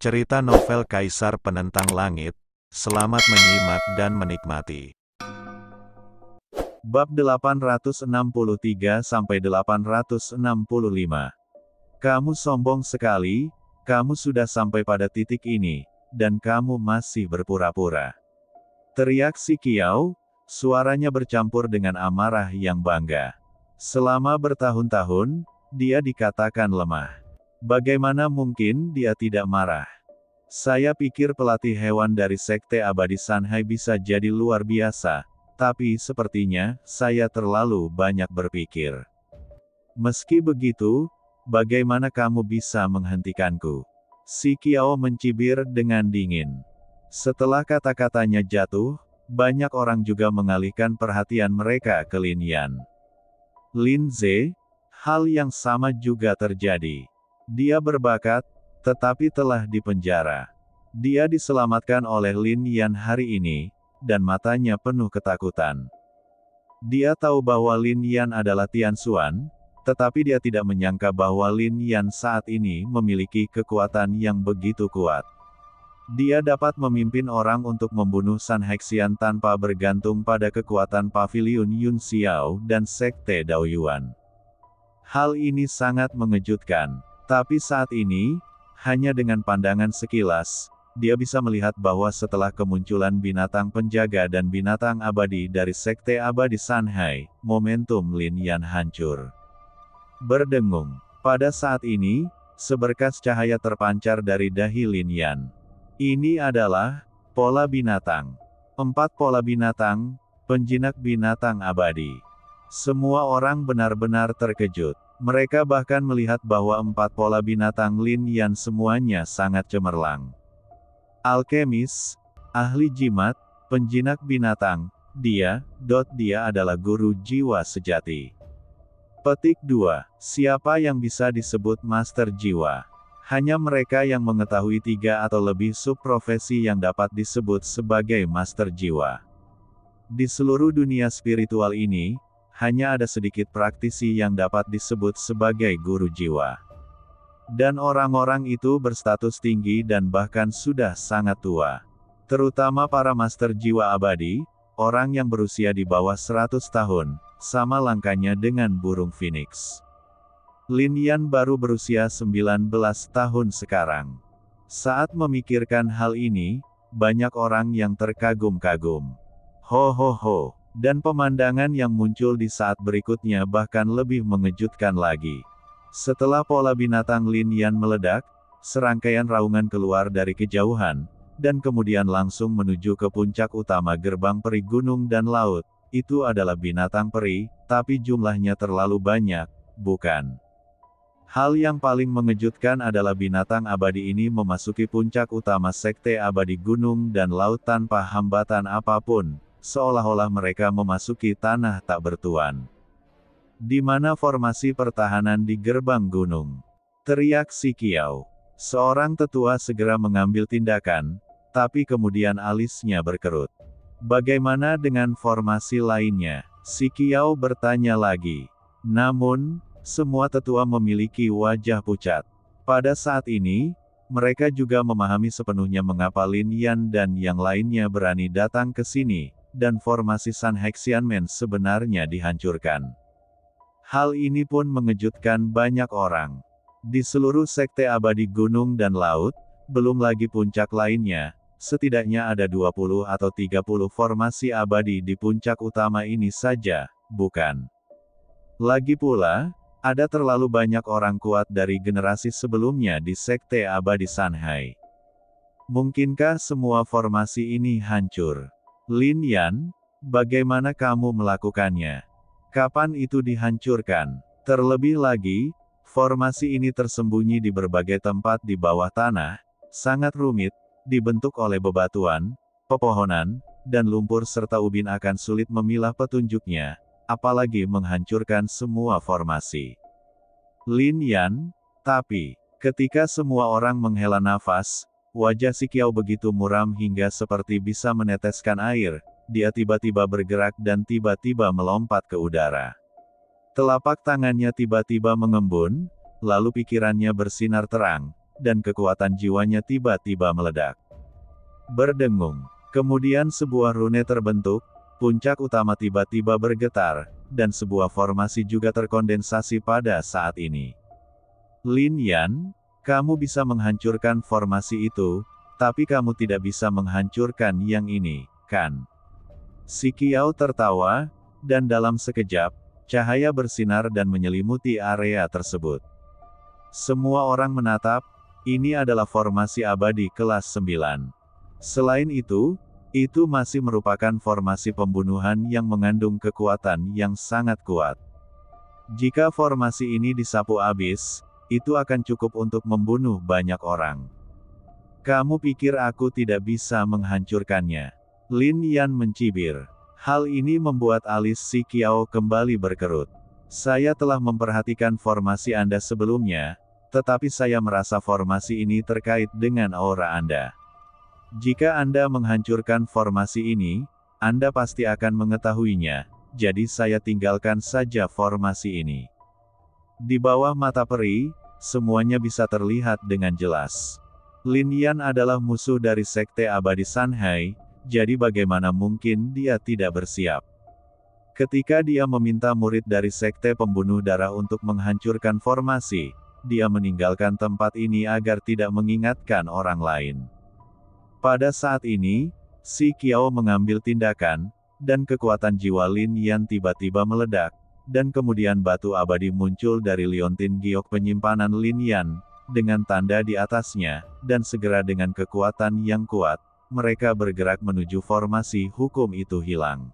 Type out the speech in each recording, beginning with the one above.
Cerita novel Kaisar Penentang Langit. Selamat menyimak dan menikmati. Bab 863-865. Kamu sombong sekali, kamu sudah sampai pada titik ini, dan kamu masih berpura-pura. Teriak si Kiau, suaranya bercampur dengan amarah yang bangga. Selama bertahun-tahun, dia dikatakan lemah. Bagaimana mungkin dia tidak marah? Saya pikir pelatih hewan dari Sekte Abadi Sanhai bisa jadi luar biasa, tapi sepertinya saya terlalu banyak berpikir. Meski begitu, bagaimana kamu bisa menghentikanku? Si Kiao mencibir dengan dingin. Setelah kata-katanya jatuh, banyak orang juga mengalihkan perhatian mereka ke Lin Yan. Lin Ze, hal yang sama juga terjadi. Dia berbakat, tetapi telah dipenjara. Dia diselamatkan oleh Lin Yan hari ini, dan matanya penuh ketakutan. Dia tahu bahwa Lin Yan adalah Tian Xuan, tetapi dia tidak menyangka bahwa Lin Yan saat ini memiliki kekuatan yang begitu kuat. Dia dapat memimpin orang untuk membunuh San Hexian tanpa bergantung pada kekuatan Paviliun Yun Xiao dan Sekte Daoyuan. Hal ini sangat mengejutkan. Tapi saat ini, hanya dengan pandangan sekilas, dia bisa melihat bahwa setelah kemunculan binatang penjaga dan binatang abadi dari Sekte Abadi Sanhai, momentum Lin Yan hancur. Berdengung. Pada saat ini, seberkas cahaya terpancar dari dahi Lin Yan. Ini adalah pola binatang. 4 pola binatang, penjinak binatang abadi. Semua orang benar-benar terkejut. Mereka bahkan melihat bahwa 4 pola binatang Lin Yan semuanya sangat cemerlang. Alkemis, ahli jimat, penjinak binatang, dia adalah guru jiwa sejati. Petik 2. Siapa yang bisa disebut master jiwa? Hanya mereka yang mengetahui 3 atau lebih subprofesi yang dapat disebut sebagai master jiwa. Di seluruh dunia spiritual ini, hanya ada sedikit praktisi yang dapat disebut sebagai guru jiwa. Dan orang-orang itu berstatus tinggi dan bahkan sudah sangat tua. Terutama para master jiwa abadi, orang yang berusia di bawah 100 tahun, sama langkanya dengan burung phoenix. Lin Yan baru berusia 19 tahun sekarang. Saat memikirkan hal ini, banyak orang yang terkagum-kagum. Ho ho ho. Dan pemandangan yang muncul di saat berikutnya bahkan lebih mengejutkan lagi. Setelah pola binatang Lin Yan meledak, serangkaian raungan keluar dari kejauhan, dan kemudian langsung menuju ke puncak utama gerbang peri gunung dan laut. Itu adalah binatang peri, tapi jumlahnya terlalu banyak, bukan? Hal yang paling mengejutkan adalah binatang abadi ini memasuki puncak utama Sekte Abadi Gunung dan Laut tanpa hambatan apapun. Seolah-olah mereka memasuki tanah tak bertuan. Di mana formasi pertahanan di gerbang gunung? Teriak si Kiau. Seorang tetua segera mengambil tindakan, tapi kemudian alisnya berkerut. Bagaimana dengan formasi lainnya? Si Kiau bertanya lagi. Namun, semua tetua memiliki wajah pucat. Pada saat ini, mereka juga memahami sepenuhnya mengapa Lin Yan dan yang lainnya berani datang ke sini. Dan formasi San Hexian Men sebenarnya dihancurkan. Hal ini pun mengejutkan banyak orang. Di seluruh Sekte Abadi Gunung dan Laut, belum lagi puncak lainnya, setidaknya ada 20 atau 30 formasi abadi di puncak utama ini saja, bukan? Lagi pula, ada terlalu banyak orang kuat dari generasi sebelumnya di Sekte Abadi Sanhai. Mungkinkah semua formasi ini hancur? Lin Yan, bagaimana kamu melakukannya? Kapan itu dihancurkan? Terlebih lagi, formasi ini tersembunyi di berbagai tempat di bawah tanah, sangat rumit, dibentuk oleh bebatuan, pepohonan, dan lumpur serta ubin akan sulit memilah petunjuknya, apalagi menghancurkan semua formasi. Lin Yan, tapi, ketika semua orang menghela nafas, wajah si Kiau begitu muram hingga seperti bisa meneteskan air, dia tiba-tiba bergerak dan tiba-tiba melompat ke udara. Telapak tangannya tiba-tiba mengembun, lalu pikirannya bersinar terang, dan kekuatan jiwanya tiba-tiba meledak. Berdengung. Kemudian sebuah rune terbentuk, puncak utama tiba-tiba bergetar, dan sebuah formasi juga terkondensasi pada saat ini. Lin Yan, kamu bisa menghancurkan formasi itu, tapi kamu tidak bisa menghancurkan yang ini, kan? Si Qiao tertawa, dan dalam sekejap, cahaya bersinar dan menyelimuti area tersebut. Semua orang menatap, ini adalah formasi abadi kelas 9. Selain itu masih merupakan formasi pembunuhan yang mengandung kekuatan yang sangat kuat. Jika formasi ini disapu habis, itu akan cukup untuk membunuh banyak orang. Kamu pikir aku tidak bisa menghancurkannya? Lin Yan mencibir. Hal ini membuat alis si Qiao kembali berkerut. Saya telah memperhatikan formasi Anda sebelumnya, tetapi saya merasa formasi ini terkait dengan aura Anda. Jika Anda menghancurkan formasi ini, Anda pasti akan mengetahuinya, jadi saya tinggalkan saja formasi ini. Di bawah mata peri, semuanya bisa terlihat dengan jelas. Lin Yan adalah musuh dari Sekte Abadi Sanhai, jadi bagaimana mungkin dia tidak bersiap. Ketika dia meminta murid dari Sekte Pembunuh Darah untuk menghancurkan formasi, dia meninggalkan tempat ini agar tidak mengingatkan orang lain. Pada saat ini, si Qiao mengambil tindakan, dan kekuatan jiwa Lin Yan tiba-tiba meledak, dan kemudian batu abadi muncul dari liontin giok penyimpanan Lin Yan, dengan tanda di atasnya, dan segera dengan kekuatan yang kuat, mereka bergerak menuju formasi hukum itu hilang.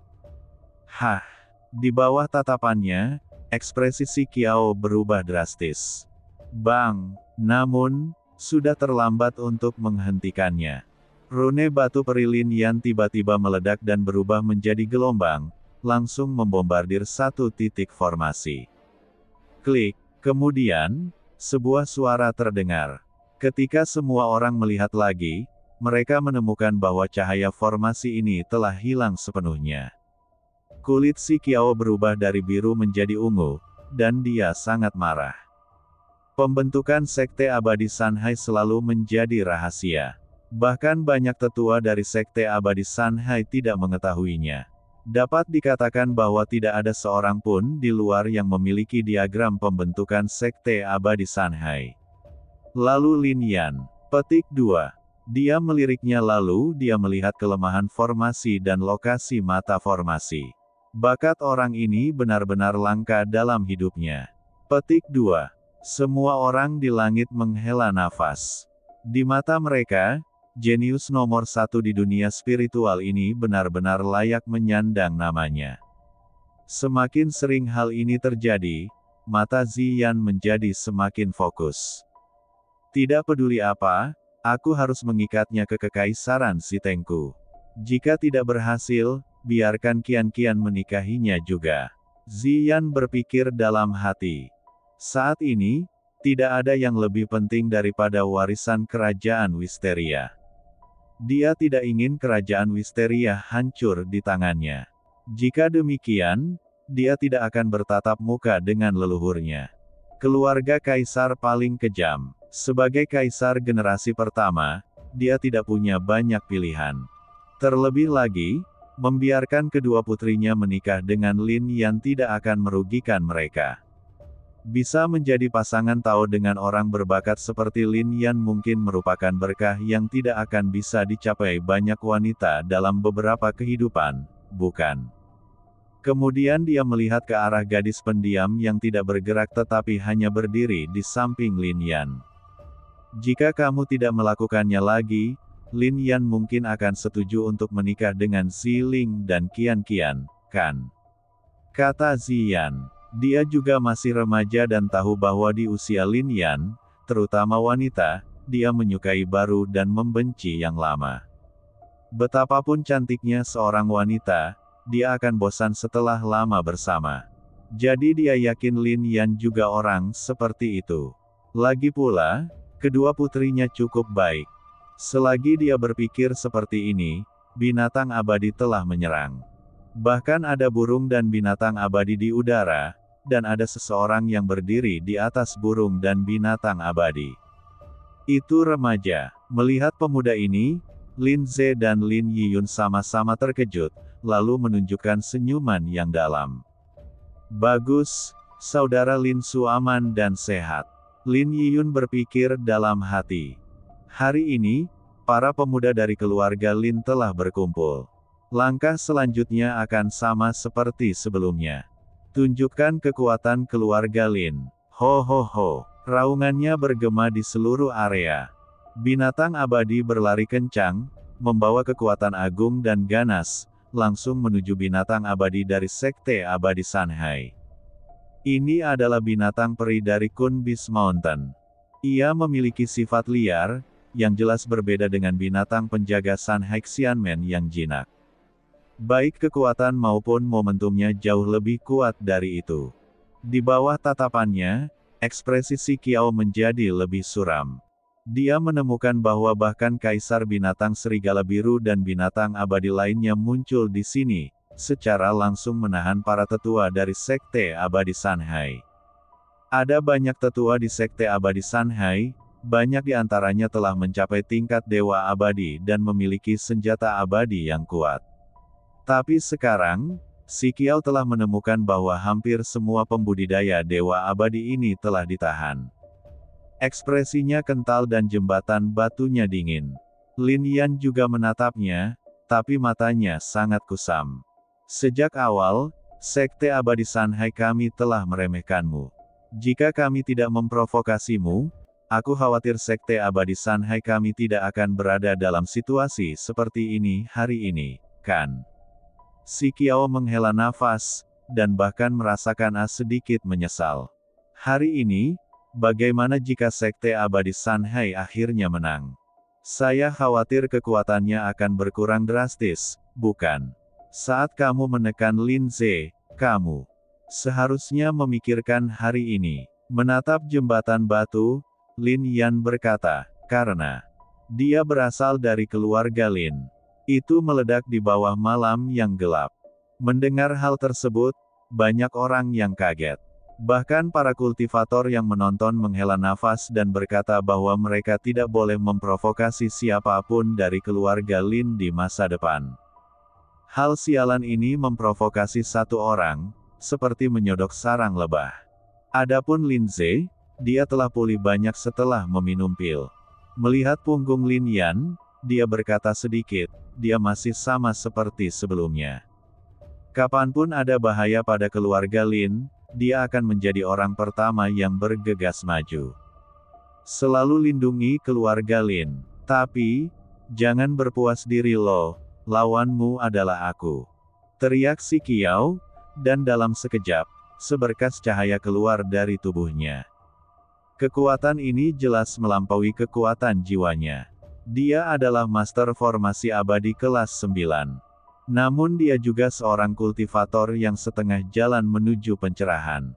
Hah! Di bawah tatapannya, ekspresi si Qiao berubah drastis. Bang! Namun, sudah terlambat untuk menghentikannya. Rune batu peri Lin Yan tiba-tiba meledak dan berubah menjadi gelombang, langsung membombardir satu titik formasi. Klik, kemudian, sebuah suara terdengar. Ketika semua orang melihat lagi, mereka menemukan bahwa cahaya formasi ini telah hilang sepenuhnya. Kulit si Qiao berubah dari biru menjadi ungu, dan dia sangat marah. Pembentukan Sekte Abadi Sanhai selalu menjadi rahasia. Bahkan banyak tetua dari Sekte Abadi Sanhai tidak mengetahuinya. Dapat dikatakan bahwa tidak ada seorang pun di luar yang memiliki diagram pembentukan Sekte Abadi Sanhai. Lalu Lin Yan. Petik 2. Dia meliriknya lalu dia melihat kelemahan formasi dan lokasi mata formasi. Bakat orang ini benar-benar langka dalam hidupnya. Petik 2. Semua orang di langit menghela nafas. Di mata mereka, jenius nomor 1 di dunia spiritual ini benar-benar layak menyandang namanya. Semakin sering hal ini terjadi, mata Ziyan menjadi semakin fokus. Tidak peduli apa, aku harus mengikatnya ke kekaisaran Si Tengku. Jika tidak berhasil, biarkan Qian-Qian menikahinya juga. Ziyan berpikir dalam hati. Saat ini, tidak ada yang lebih penting daripada warisan kerajaan Wisteria. Dia tidak ingin kerajaan Wisteria hancur di tangannya. Jika demikian, dia tidak akan bertatap muka dengan leluhurnya. Keluarga kaisar paling kejam. Sebagai kaisar generasi pertama, dia tidak punya banyak pilihan. Terlebih lagi, membiarkan kedua putrinya menikah dengan Lin Yan tidak akan merugikan mereka. Bisa menjadi pasangan Tao dengan orang berbakat seperti Lin Yan mungkin merupakan berkah yang tidak akan bisa dicapai banyak wanita dalam beberapa kehidupan, bukan? Kemudian dia melihat ke arah gadis pendiam yang tidak bergerak tetapi hanya berdiri di samping Lin Yan. Jika kamu tidak melakukannya lagi, Lin Yan mungkin akan setuju untuk menikah dengan Ziling dan Qian-Qian, kan? Kata Ziyan. Dia juga masih remaja dan tahu bahwa di usia Lin Yan, terutama wanita, dia menyukai baru dan membenci yang lama. Betapapun cantiknya seorang wanita, dia akan bosan setelah lama bersama. Jadi dia yakin Lin Yan juga orang seperti itu. Lagi pula, kedua putrinya cukup baik. Selagi dia berpikir seperti ini, binatang abadi telah menyerang. Bahkan ada burung dan binatang abadi di udara, dan ada seseorang yang berdiri di atas burung dan binatang abadi. Itu remaja. Melihat pemuda ini, Lin Ze dan Lin Yiyun sama-sama terkejut, lalu menunjukkan senyuman yang dalam. Bagus, saudara Lin Su aman dan sehat. Lin Yiyun berpikir dalam hati. Hari ini, para pemuda dari keluarga Lin telah berkumpul. Langkah selanjutnya akan sama seperti sebelumnya. Tunjukkan kekuatan keluarga Lin. Ho ho ho. Raungannya bergema di seluruh area. Binatang abadi berlari kencang, membawa kekuatan agung dan ganas, langsung menuju binatang abadi dari Sekte Abadi Sanhai. Ini adalah binatang peri dari Kun Beast Mountain. Ia memiliki sifat liar, yang jelas berbeda dengan binatang penjaga Sanhai Xianmen yang jinak. Baik kekuatan maupun momentumnya jauh lebih kuat dari itu. Di bawah tatapannya, ekspresi Si Qiao menjadi lebih suram. Dia menemukan bahwa bahkan Kaisar Binatang Serigala Biru dan binatang abadi lainnya muncul di sini, secara langsung menahan para tetua dari Sekte Abadi Sanhai. Ada banyak tetua di Sekte Abadi Sanhai, banyak di antaranya telah mencapai tingkat Dewa Abadi dan memiliki senjata abadi yang kuat. Tapi sekarang, Si Qiao telah menemukan bahwa hampir semua pembudidaya Dewa Abadi ini telah ditahan. Ekspresinya kental dan jembatan batunya dingin. Lin Yan juga menatapnya, tapi matanya sangat kusam. Sejak awal, Sekte Abadi Sanhai kami telah meremehkanmu. Jika kami tidak memprovokasimu, aku khawatir Sekte Abadi Sanhai kami tidak akan berada dalam situasi seperti ini hari ini, kan? Si Qiao menghela nafas, dan bahkan merasakan sedikit menyesal. Hari ini, bagaimana jika Sekte Abadi Sanhai akhirnya menang? Saya khawatir kekuatannya akan berkurang drastis, bukan? Saat kamu menekan Lin Ze, kamu seharusnya memikirkan hari ini. Menatap jembatan batu, Lin Yan berkata, karena dia berasal dari keluarga Lin. Itu meledak di bawah malam yang gelap. Mendengar hal tersebut, banyak orang yang kaget. Bahkan para kultivator yang menonton menghela nafas dan berkata bahwa mereka tidak boleh memprovokasi siapapun dari keluarga Lin di masa depan. Hal sialan ini memprovokasi satu orang, seperti menyodok sarang lebah. Adapun Lin Ze, dia telah pulih banyak setelah meminum pil. Melihat punggung Lin Yan, dia berkata sedikit, dia masih sama seperti sebelumnya. Kapanpun ada bahaya pada keluarga Lin, dia akan menjadi orang pertama yang bergegas maju. Selalu lindungi keluarga Lin. Tapi, jangan berpuas diri lo, lawanmu adalah aku. Teriak Si Qiao, dan dalam sekejap, seberkas cahaya keluar dari tubuhnya. Kekuatan ini jelas melampaui kekuatan jiwanya. Dia adalah master formasi abadi kelas 9. Namun dia juga seorang kultivator yang setengah jalan menuju pencerahan.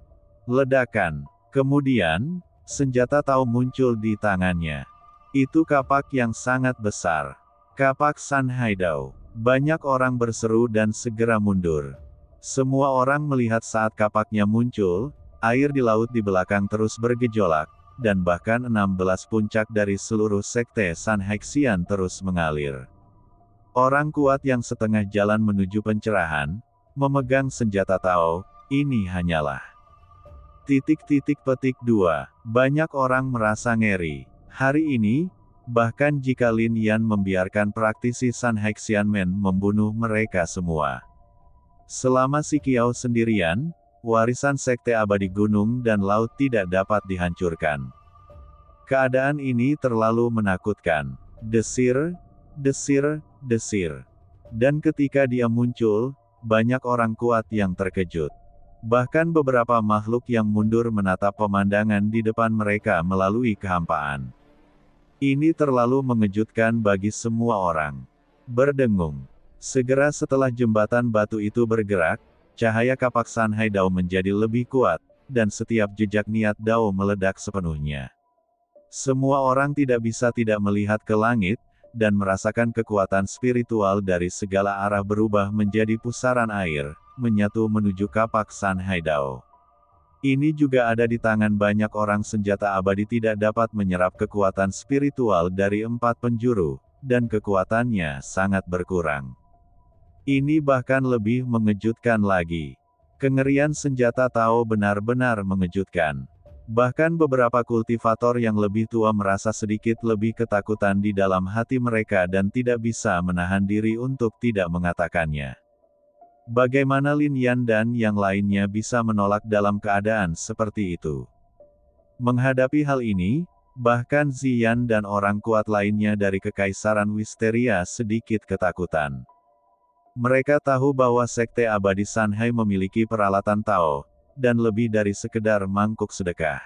Ledakan. Kemudian, senjata Tao muncul di tangannya. Itu kapak yang sangat besar. Kapak Sanhai Dao. Banyak orang berseru dan segera mundur. Semua orang melihat saat kapaknya muncul, air di laut di belakang terus bergejolak, dan bahkan 16 puncak dari seluruh sekte Sanhai Xian terus mengalir. Orang kuat yang setengah jalan menuju pencerahan, memegang senjata Tao, ini hanyalah. Petik 2. Banyak orang merasa ngeri. Hari ini, bahkan jika Lin Yan membiarkan praktisi Sanhai Xianmen membunuh mereka semua. Selama Si Qiao sendirian, warisan Sekte Abadi Gunung dan Laut tidak dapat dihancurkan. Keadaan ini terlalu menakutkan. Desir, desir, desir. Dan ketika dia muncul, banyak orang kuat yang terkejut. Bahkan beberapa makhluk yang mundur menatap pemandangan di depan mereka melalui kehampaan. Ini terlalu mengejutkan bagi semua orang. Berdengung. Segera setelah jembatan batu itu bergerak, cahaya kapak Sanhai Dao menjadi lebih kuat, dan setiap jejak niat Dao meledak sepenuhnya. Semua orang tidak bisa tidak melihat ke langit, dan merasakan kekuatan spiritual dari segala arah berubah menjadi pusaran air, menyatu menuju kapak Sanhai Dao. Ini juga ada di tangan banyak orang. Senjata abadi tidak dapat menyerap kekuatan spiritual dari 4 penjuru, dan kekuatannya sangat berkurang. Ini bahkan lebih mengejutkan lagi. Kengerian senjata Tao benar-benar mengejutkan. Bahkan beberapa kultivator yang lebih tua merasa sedikit lebih ketakutan di dalam hati mereka dan tidak bisa menahan diri untuk tidak mengatakannya. Bagaimana Lin Yan dan yang lainnya bisa menolak dalam keadaan seperti itu? Menghadapi hal ini, bahkan Ziyan dan orang kuat lainnya dari Kekaisaran Wisteria sedikit ketakutan. Mereka tahu bahwa Sekte Abadi Sanhai memiliki peralatan Tao, dan lebih dari sekedar mangkuk sedekah.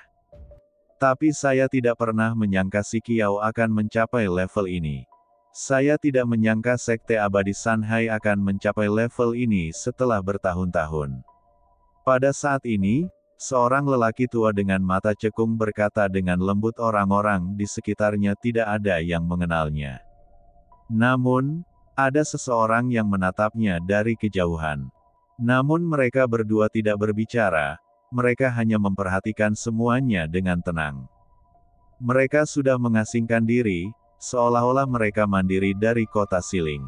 Tapi saya tidak pernah menyangka si Qiao akan mencapai level ini. Saya tidak menyangka Sekte Abadi Sanhai akan mencapai level ini setelah bertahun-tahun. Pada saat ini, seorang lelaki tua dengan mata cekung berkata dengan lembut. Orang-orang di sekitarnya tidak ada yang mengenalnya. Namun, ada seseorang yang menatapnya dari kejauhan. Namun mereka berdua tidak berbicara, mereka hanya memperhatikan semuanya dengan tenang. Mereka sudah mengasingkan diri, seolah-olah mereka mandiri dari kota Siling.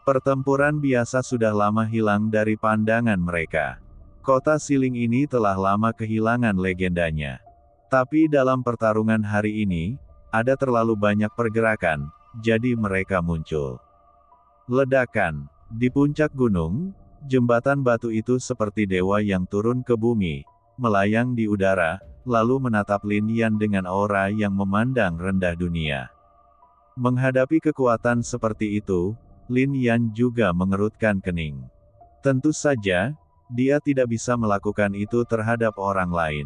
Pertempuran biasa sudah lama hilang dari pandangan mereka. Kota Siling ini telah lama kehilangan legendanya. Tapi dalam pertarungan hari ini, ada terlalu banyak pergerakan, jadi mereka muncul. Ledakan. Di puncak gunung, jembatan batu itu seperti dewa yang turun ke bumi, melayang di udara, lalu menatap Lin Yan dengan aura yang memandang rendah dunia. Menghadapi kekuatan seperti itu, Lin Yan juga mengerutkan kening. Tentu saja, dia tidak bisa melakukan itu terhadap orang lain.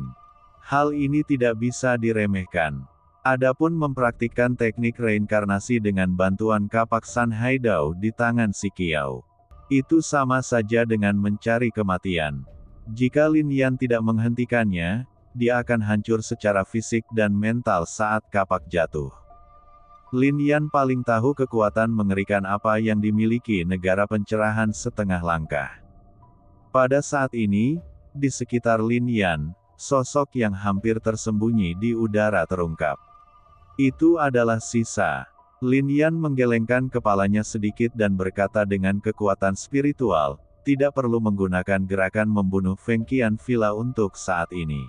Hal ini tidak bisa diremehkan. Adapun mempraktikkan teknik reinkarnasi dengan bantuan kapak Sanhai Dao di tangan si Qiao, itu sama saja dengan mencari kematian. Jika Lin Yan tidak menghentikannya, dia akan hancur secara fisik dan mental saat kapak jatuh. Lin Yan paling tahu kekuatan mengerikan apa yang dimiliki negara pencerahan setengah langkah. Pada saat ini, di sekitar Lin Yan, sosok yang hampir tersembunyi di udara terungkap. Itu adalah sisa. Lin Yan menggelengkan kepalanya sedikit dan berkata dengan kekuatan spiritual, tidak perlu menggunakan gerakan membunuh Feng Qian Villa untuk saat ini.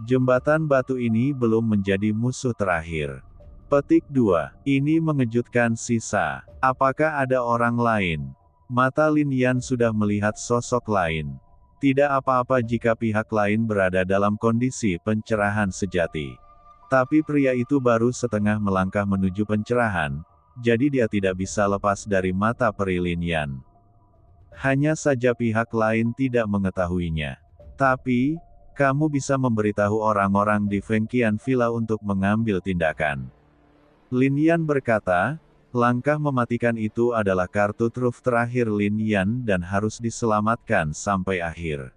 Jembatan batu ini belum menjadi musuh terakhir. Petik 2. Ini mengejutkan sisa. Apakah ada orang lain? Mata Lin Yan sudah melihat sosok lain. Tidak apa-apa jika pihak lain berada dalam kondisi pencerahan sejati. Tapi pria itu baru setengah melangkah menuju pencerahan, jadi dia tidak bisa lepas dari mata peri Lin Yan. Hanya saja pihak lain tidak mengetahuinya. Tapi, kamu bisa memberitahu orang-orang di Feng Qian Villa untuk mengambil tindakan. Lin Yan berkata, langkah mematikan itu adalah kartu truf terakhir Lin Yan dan harus diselamatkan sampai akhir.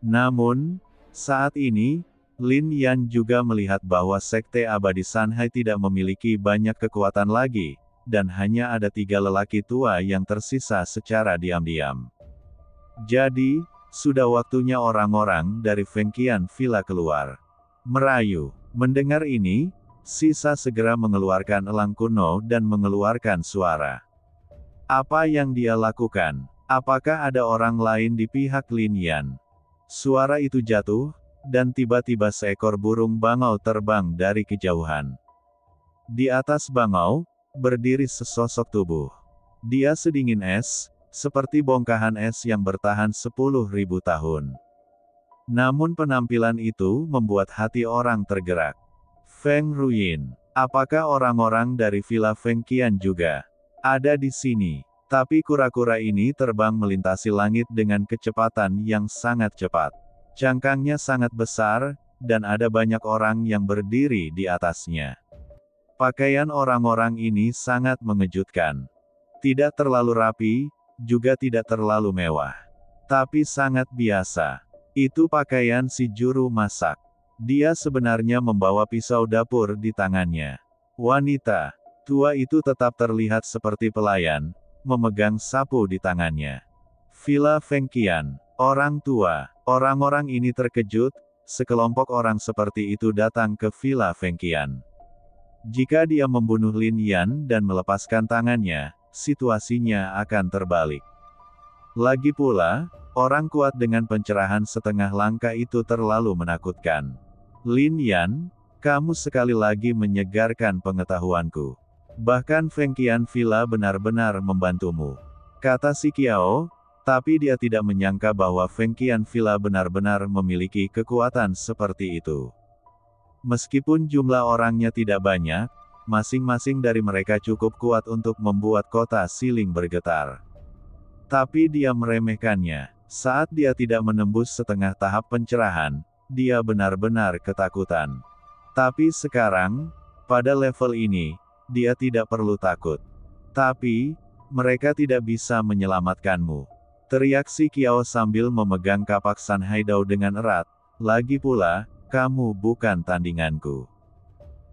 Namun, saat ini, Lin Yan juga melihat bahwa Sekte Abadi Sanhai tidak memiliki banyak kekuatan lagi, dan hanya ada 3 lelaki tua yang tersisa secara diam-diam. Jadi, sudah waktunya orang-orang dari Feng Qian Villa keluar. Merayu. Mendengar ini, sisa segera mengeluarkan elang kuno dan mengeluarkan suara. Apa yang dia lakukan? Apakah ada orang lain di pihak Lin Yan? Suara itu jatuh, dan tiba-tiba seekor burung bangau terbang dari kejauhan. Di atas bangau, berdiri sesosok tubuh. Dia sedingin es, seperti bongkahan es yang bertahan 10.000 tahun. Namun penampilan itu membuat hati orang tergerak. Feng Ruyin. Apakah orang-orang dari Villa Feng Qian juga ada di sini? Tapi kura-kura ini terbang melintasi langit dengan kecepatan yang sangat cepat. Cangkangnya sangat besar, dan ada banyak orang yang berdiri di atasnya. Pakaian orang-orang ini sangat mengejutkan. Tidak terlalu rapi, juga tidak terlalu mewah. Tapi sangat biasa. Itu pakaian si juru masak. Dia sebenarnya membawa pisau dapur di tangannya. Wanita tua itu tetap terlihat seperti pelayan, memegang sapu di tangannya. Villa Feng Qian. Orang tua. Orang-orang ini terkejut, sekelompok orang seperti itu datang ke Villa Feng Qian. Jika dia membunuh Lin Yan dan melepaskan tangannya, situasinya akan terbalik. Lagi pula, orang kuat dengan pencerahan setengah langkah itu terlalu menakutkan. Lin Yan, kamu sekali lagi menyegarkan pengetahuanku. Bahkan Feng Qian Villa benar-benar membantumu, kata si Qiao. Tapi dia tidak menyangka bahwa Feng Qian Villa benar-benar memiliki kekuatan seperti itu. Meskipun jumlah orangnya tidak banyak, masing-masing dari mereka cukup kuat untuk membuat kota Siling bergetar. Tapi dia meremehkannya. Saat dia tidak menembus setengah tahap pencerahan, dia benar-benar ketakutan. Tapi sekarang, pada level ini, dia tidak perlu takut. Tapi, mereka tidak bisa menyelamatkanmu, teriak si Qiao sambil memegang kapak San Haidao dengan erat. Lagi pula, kamu bukan tandinganku.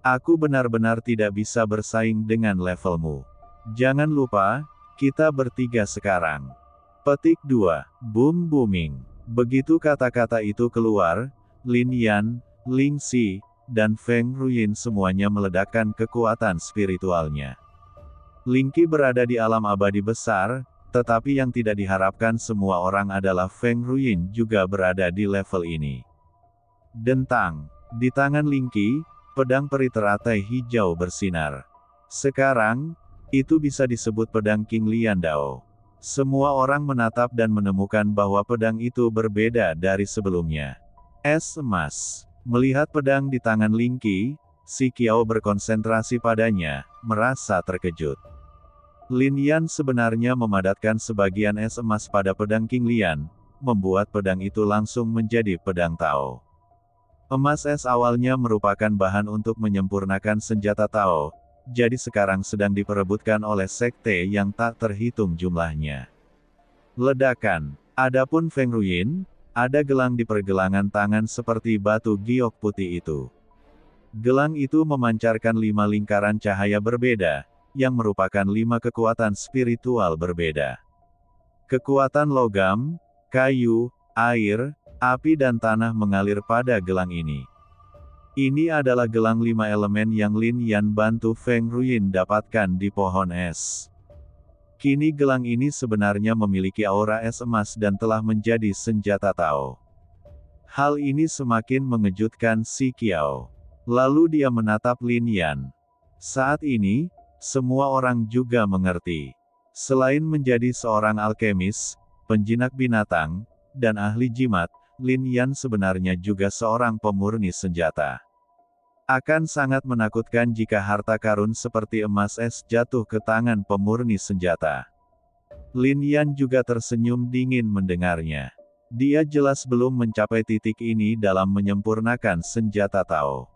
Aku benar-benar tidak bisa bersaing dengan levelmu. Jangan lupa, kita bertiga sekarang. Petik 2. Boom booming. Begitu kata-kata itu keluar, Lin Yan, Ling Xi, dan Feng Ruyin semuanya meledakkan kekuatan spiritualnya. Ling Qi berada di alam abadi besar, tetapi yang tidak diharapkan semua orang adalah Feng Ruyin juga berada di level ini. Dentang. Di tangan Ling Qi, pedang peri teratai hijau bersinar. Sekarang, itu bisa disebut pedang King Lian Dao. Semua orang menatap dan menemukan bahwa pedang itu berbeda dari sebelumnya. Es emas. Melihat pedang di tangan Ling Qi, si Qiao berkonsentrasi padanya, merasa terkejut. Lin Yan sebenarnya memadatkan sebagian es emas pada pedang King Lian, membuat pedang itu langsung menjadi pedang Tao. Emas es awalnya merupakan bahan untuk menyempurnakan senjata Tao, jadi sekarang sedang diperebutkan oleh sekte yang tak terhitung jumlahnya. Ledakan. Adapun Feng Ruyin, ada gelang di pergelangan tangan seperti batu giok putih itu. Gelang itu memancarkan 5 lingkaran cahaya berbeda, yang merupakan 5 kekuatan spiritual berbeda. Kekuatan logam, kayu, air, api dan tanah mengalir pada gelang ini. Ini adalah gelang 5 elemen yang Lin Yan bantu Feng Ruyin dapatkan di pohon es. Kini gelang ini sebenarnya memiliki aura es emas dan telah menjadi senjata Tao. Hal ini semakin mengejutkan si Qiao. Lalu dia menatap Lin Yan. Saat ini, semua orang juga mengerti. Selain menjadi seorang alkemis, penjinak binatang, dan ahli jimat, Lin Yan sebenarnya juga seorang pemurni senjata. Akan sangat menakutkan jika harta karun seperti emas es jatuh ke tangan pemurni senjata. Lin Yan juga tersenyum dingin mendengarnya. Dia jelas belum mencapai titik ini dalam menyempurnakan senjata Tao.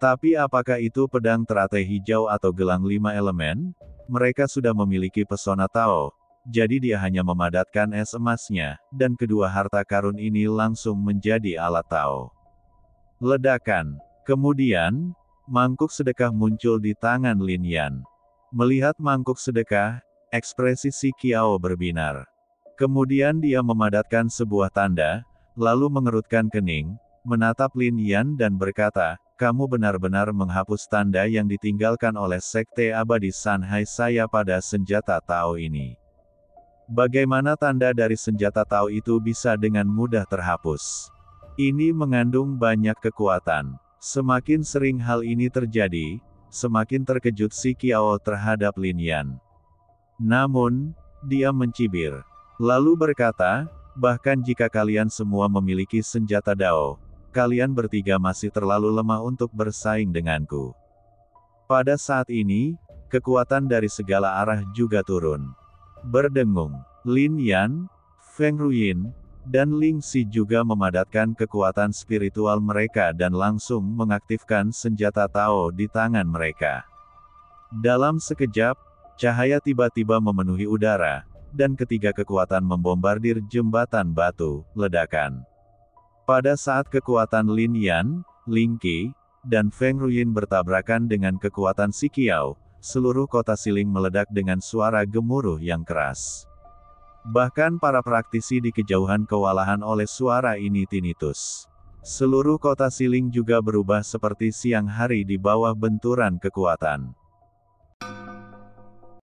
Tapi apakah itu pedang teratai hijau atau gelang 5 elemen? Mereka sudah memiliki pesona Tao, jadi dia hanya memadatkan es emasnya, dan kedua harta karun ini langsung menjadi alat Tao. Ledakan. Kemudian, mangkuk sedekah muncul di tangan Lin Yan. Melihat mangkuk sedekah, ekspresi si Qiao berbinar. Kemudian dia memadatkan sebuah tanda, lalu mengerutkan kening, menatap Lin Yan dan berkata, kamu benar-benar menghapus tanda yang ditinggalkan oleh Sekte Abadi Sanhai saya pada senjata Tao ini. Bagaimana tanda dari senjata Tao itu bisa dengan mudah terhapus? Ini mengandung banyak kekuatan. Semakin sering hal ini terjadi, semakin terkejut si Qiao terhadap Lin Yan. Namun, dia mencibir. Lalu berkata, bahkan jika kalian semua memiliki senjata Dao, kalian bertiga masih terlalu lemah untuk bersaing denganku. Pada saat ini, kekuatan dari segala arah juga turun. Berdengung, Lin Yan, Feng Ruyin, dan Ling Xi juga memadatkan kekuatan spiritual mereka dan langsung mengaktifkan senjata Tao di tangan mereka. Dalam sekejap, cahaya tiba-tiba memenuhi udara, dan ketiga kekuatan membombardir jembatan batu, ledakan. Pada saat kekuatan Lin Yan, Ling Qi, dan Feng Ruyin bertabrakan dengan kekuatan si Qiao, seluruh kota Siling meledak dengan suara gemuruh yang keras. Bahkan para praktisi di kejauhan kewalahan oleh suara ini tinnitus. Seluruh kota Siling juga berubah seperti siang hari di bawah benturan kekuatan.